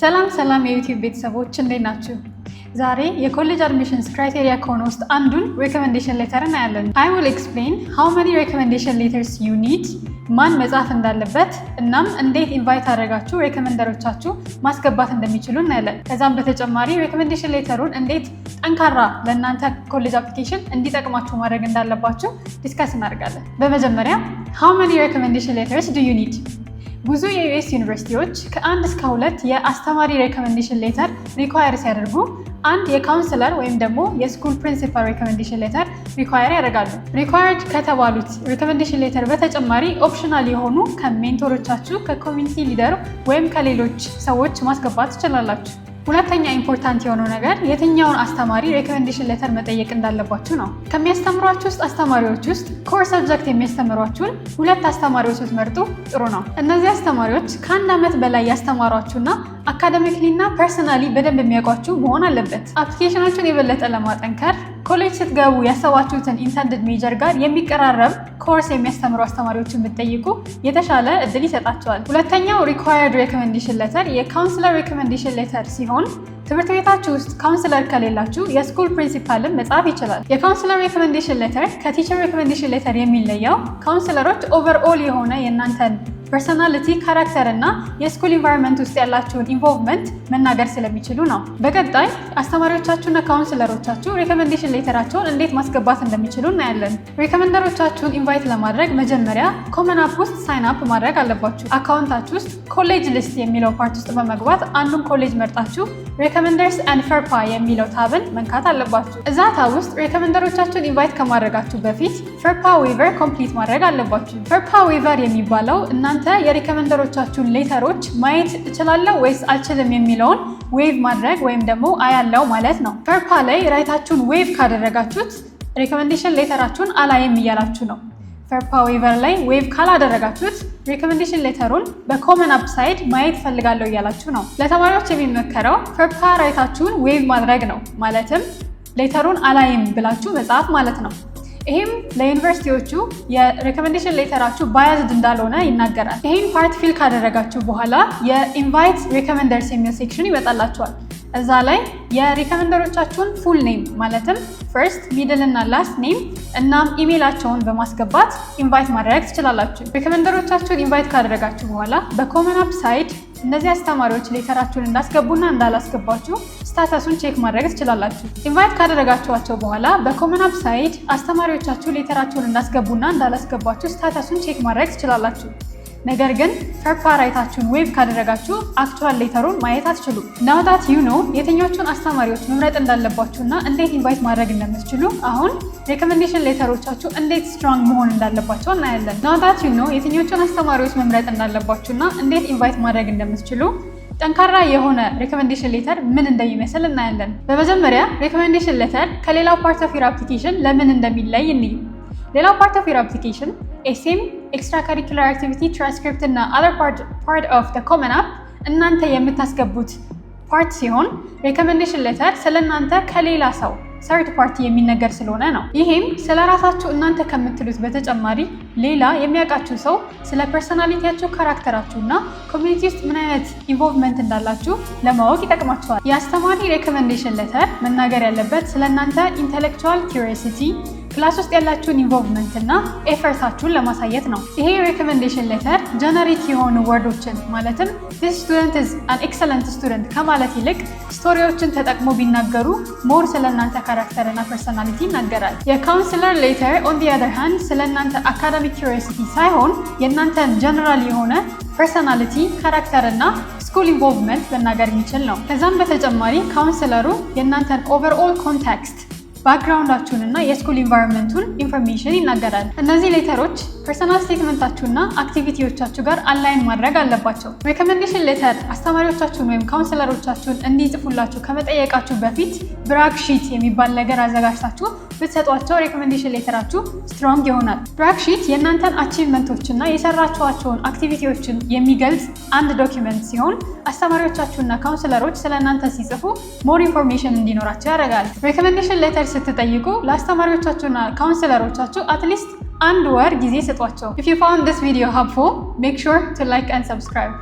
ሰላም የዩቲዩብ ቤተሰቦች እንዴት ናችሁ? ዛሬ የኮሌጅ አድሚሽንስ ክራይቴሪያ ከሆነ ውስጥ አንዱን ሬኮሜንዴሽን ሌተር እናያለን። I will explain how many recommendation letters you need፣ ማን መጻፍ እንዳለበት እናም እንዴት ኢንቫይት አድርጋችሁ ሬኮሜንደሮቻችሁ ማስገባት እንደሚችሉ እናያለን። ከዛም በተጨማሪ ሬኮሜንዴሽን ሌተሩን እንዴት ጠንካራ ለእናንተ ኮሌጅ አፕሊኬሽን እንዲጠቅማችሁ ማድረግ እንዳለባችሁ ዲስከስ እናደርጋለን። በመጀመሪያ how many recommendation letters do you need? ብዙ የዩኤስ ዩኒቨርሲቲዎች ከ1 እስከ 2 የአስተማሪ ሬኮሜንዴሽን ሌተር ሪኳየር ሲያደርጉ አንድ የካውንስለር ወይም ደግሞ የስኩል ፕሪንሲፓል ሬኮሜንዴሽን ሌተር ሪኳየር ያደርጋሉ። ሪኳየርድ ከተባሉት ሬኮሜንዴሽን ሌተር በተጨማሪ ኦፕሽናል የሆኑ ከሜንቶሮቻችሁ፣ ከኮሚኒቲ ሊደር ወይም ከሌሎች ሰዎች ማስገባት ትችላላችሁ። ሁለተኛ ኢምፖርታንት የሆነው ነገር የትኛውን አስተማሪ ሬኮሜንዴሽን ሌተር መጠየቅ እንዳለባችሁ ነው። ከሚያስተምሯችሁ ውስጥ አስተማሪዎች ውስጥ ኮር ሰብጀክት የሚያስተምሯችሁን 2 አስተማሪዎች ስትመርጡ ጥሩ ነው። እነዚህ አስተማሪዎች ከ1 ዓመት በላይ ያስተማሯችሁና አካዳሚክሊ እና ፐርሰናሊ በደንብ የሚያውቋችሁ መሆን አለበት። አፕሊኬሽናችሁን የበለጠ ለማጠንከር ኮሌጅ ስትገቡ ያሰባችሁትን ኢንተንድድ ሜጀር ጋር የሚቀራረብ ኮርስ የሚያስተምሩ አስተማሪዎችን ብትጠይቁ የተሻለ እድል ይሰጣቸዋል። ሁለተኛው ሪኳየርድ ሬኮሜንዴሽን ሌተር የካውንስለር ሬኮሜንዴሽን ሌተር ሲሆን ትምህርት ቤታችሁ ውስጥ ካውንስለር ከሌላችሁ የስኩል ፕሪንሲፓልን መጻፍ ይችላል። የካውንስለር ሬኮሜንዴሽን ሌተር ከቲቸር ሬኮሜንዴሽን ሌተር የሚለየው ካውንስለሮች ኦቨርኦል የሆነ የእናንተን ፐርሰናሊቲ፣ ካራክተር እና የስኩል ኢንቫይሮንመንት ውስጥ ያላችሁን ኢንቮልቭመንት መናገር ስለሚችሉ ነው። በቀጣይ አስተማሪዎቻችሁና ካውንስለሮቻችሁ ሬኮሜንዴሽን ሌተራቸውን እንዴት ማስገባት እንደሚችሉ እናያለን። ሬኮሜንደሮቻችሁን ኢንቫይት ለማድረግ መጀመሪያ ኮመን አፕ ውስጥ ሳይን አፕ ማድረግ አለባችሁ። አካውንታችሁ ውስጥ ኮሌጅ ሊስት የሚለው ፓርት ውስጥ በመግባት አንዱን ኮሌጅ መርጣችሁ ሬኮሜንደርስ ኤንድ ፈርፓ የሚለው ታብን መንካት አለባችሁ። እዛ ታብ ውስጥ ሬኮሜንደሮቻችሁን ኢንቫይት ከማድረጋችሁ በፊት ፈርፓ ዌቨር ኮምፕሊት ማድረግ አለባችሁ። ፈርፓ ዌቨር የሚባለው እናንተ የሬኮሜንደሮቻችሁን ሌተሮች ማየት እችላለሁ ወይስ አልችልም የሚለውን ዌቭ ማድረግ ወይም ደግሞ አያለው ማለት ነው። ፈርፓ ላይ ራይታችሁን ዌቭ ካደረጋችሁት ሬኮሜንዴሽን ሌተራችሁን አላይም እያላችሁ ነው። ፈርፓ ዌቨር ላይ ዌቭ ካላደረጋችሁት ሬኮሜንዴሽን ሌተሩን በኮመን አፕ ሳይድ ማየት ፈልጋለሁ እያላችሁ ነው። ለተማሪዎች የሚመከረው ፈርፓ ራይታችሁን ዌቭ ማድረግ ነው። ማለትም ሌተሩን አላይም ብላችሁ መጻፍ ማለት ነው። ይህም ለዩኒቨርሲቲዎቹ የሬኮሜንዴሽን ሌተራችሁ ባያዝድ እንዳልሆነ ይናገራል። ይህን ፓርት ፊል ካደረጋችሁ በኋላ የኢንቫይት ሬኮሜንደርስ የሚል ሴክሽን ይመጣላችኋል። እዛ ላይ የሬኮሜንደሮቻችሁን ፉል ኔም ማለትም ፈርስት፣ ሚድል እና ላስት ኔም እናም ኢሜይላቸውን በማስገባት ኢንቫይት ማድረግ ትችላላችሁ። ሬኮሜንደሮቻችሁን ኢንቫይት ካደረጋችሁ በኋላ በኮመን አፕ ሳይድ እነዚህ አስተማሪዎች ሌተራችሁን እንዳስገቡና እንዳላስገባችሁ ስታተሱን ቼክ ማድረግ ትችላላችሁ። ኢንቫይት ካደረጋችኋቸው በኋላ በኮመን አፕ ሳይድ አስተማሪዎቻችሁ ሌተራችሁን እንዳስገቡና እንዳላስገባችሁ ስታተሱን ቼክ ማድረግ ትችላላችሁ። ነገር ግን ፈርፓ ራይታችሁን ዌቭ ካደረጋችሁ አክቹዋል ሌተሩን ማየት አትችሉም። ናው ዳት ዩ ኖ የትኞቹን አስተማሪዎች መምረጥ እንዳለባችሁና እንዴት ኢንቫይት ማድረግ እንደምትችሉ አሁን ሬኮሜንዴሽን ሌተሮቻችሁ እንዴት ስትሮንግ መሆን እንዳለባቸው እናያለን። ናው ዳት ዩ ኖ የትኞቹን አስተማሪዎች መምረጥ እንዳለባችሁና እንዴት ኢንቫይት ማድረግ እንደምትችሉ ጠንካራ የሆነ ሬኮሜንዴሽን ሌተር ምን እንደሚመስል እናያለን። በመጀመሪያ ሬኮሜንዴሽን ሌተር ከሌላው ፓርት ኦፍ ዩር አፕሊኬሽን ለምን እንደሚለይ እንይ። ሌላው ፓርት ኦፍ ዩር አፕሊኬሽን ኤሴም፣ ኤክስትራ ካሪኩላር አክቲቪቲ፣ ትራንስክሪፕት እና አዘር ፓርት ኦፍ ዘ ኮመን አፕ እናንተ የምታስገቡት ፓርት ሲሆን ሬኮሜንዴሽን ሌተር ስለ እናንተ ከሌላ ሰው ሰርድ ፓርቲ የሚነገር ስለሆነ ነው። ይሄም ስለ ራሳችሁ እናንተ ከምትሉት በተጨማሪ ሌላ የሚያውቃችሁ ሰው ስለ ፐርሰናሊቲያችሁ፣ ካራክተራችሁ እና ኮሚኒቲ ውስጥ ምን አይነት ኢንቮልቭመንት እንዳላችሁ ለማወቅ ይጠቅማችኋል። የአስተማሪ ሬኮሜንዴሽን ሌተር መናገር ያለበት ስለ እናንተ ኢንተሌክቹዋል ኪዩሪዮሲቲ፣ ክላስ ውስጥ ያላችሁን ኢንቮልቭመንት እና ኤፈርታችሁን ለማሳየት ነው። ይሄ ሬኮሜንዴሽን ሌተር ጀነሪክ የሆኑ ወርዶችን ማለትም this student is an excellent student ከማለት ይልቅ ስቶሪዎችን ተጠቅሞ ቢናገሩ ሞር ስለእናንተ ካራክተር እና ፐርሰናሊቲ ይናገራል። የካውንስለር ሌተር ኦን ዲ አዘር ሃንድ ስለእናንተ አካዳሚክ ኪዩሪዮሲቲ ሳይሆን የእናንተን ጀነራል የሆነ ፐርሰናሊቲ፣ ካራክተር እና ስኩል ኢንቮልቭመንት መናገር የሚችል ነው። ከዛም በተጨማሪ ካውንስለሩ የእናንተን ኦቨርኦል ኮንቴክስት፣ ባክግራውንዳችሁን እና የስኩል ኢንቫይሮንመንቱን ኢንፎርሜሽን ይናገራል። እነዚህ ሌተሮች ፐርሰናል ስቴትመንታችሁና አክቲቪቲዎቻችሁ ጋር አላይን ማድረግ አለባቸው። ሬኮሜንዴሽን ሌተር አስተማሪዎቻችሁን ወይም ካውንስለሮቻችሁን እንዲጽፉላችሁ ከመጠየቃችሁ በፊት ብራግ ሺት የሚባል ነገር አዘጋጅታችሁ ብትሰጧቸው ሬኮሜንዴሽን ሌተራችሁ ስትሮንግ ይሆናል። ብራግ ሺት የእናንተን አቺቭመንቶችና የሰራችኋቸውን አክቲቪቲዎችን የሚገልጽ አንድ ዶኪመንት ሲሆን አስተማሪዎቻችሁና ካውንስለሮች ስለ እናንተ ሲጽፉ ሞር ኢንፎርሜሽን እንዲኖራቸው ያደርጋል። ሬኮሜንዴሽን ሌተር ስትጠይቁ ለአስተማሪዎቻችሁና ካውንስለሮቻችሁ አትሊስት 1 ወር ጊዜ ስጧቸው። If you found this video helpful, make sure to like and subscribe.